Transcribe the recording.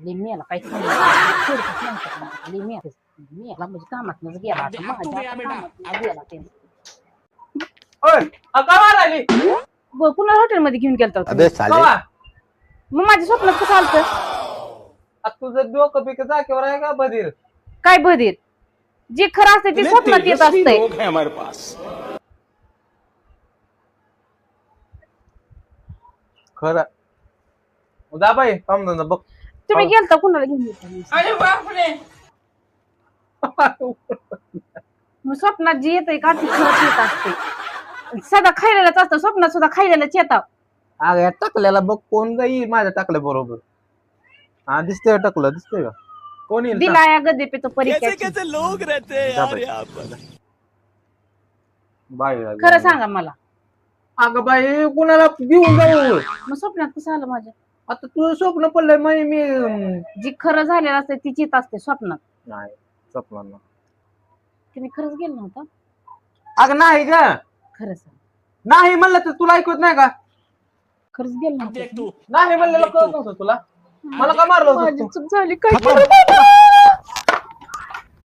लिमियाला काही लिमियाला म्हणजे कामातनच गेला आता माझ्या कामातनच गेला ते पुन्हा हॉटेलमध्ये घेऊन गेलता होता अबे साले मग माझ्या स्वप्नात कसं आलतं तुझं डोकं पिक जाकेवर आहे का बधीर काय बधीर जे खरं असतं ते स्वप्नात येत असतंय लोग हैं हमारे पास खरं जा बाई समजा बघ तुम्ही गेलता कुणाला घेऊन गेलता अरे बापरे मग स्वप्नात जे येतंय का ते खरंच येत असते सदा खायलाच असतं स्वप्नात सुद्धा खायलाच येतात अगं टाकल्याला बघ कोण जाईल माझ्या टाकल्या बरोबर हा दिसतंय टाकलं दिसतंय का कोण येईल दिला या गदे पे तो परीक्षा लोग रहते हैं यार यहाँ बाई खरं सांगा मला अगं बाई कुणाला घेऊन जाऊ मग स्वप्नात कसं आलं माझ्या आता तुझं स्वप्न पडलंय मी जी खरं झालेलं असतं तीच येत असते स्वप्नात नाही स्वप्नांना तुम्ही खरंच गेलं नव्हता अगं नाही ग खरं सांग नाही म्हणलं तर तुला ऐकत नाही का खरंच गेलं नव्हतं नाही म्हणलेलं कळत नव्हतं तुला मला का मारलं होतं माझी तू? चूक झाली काय करू बाबा?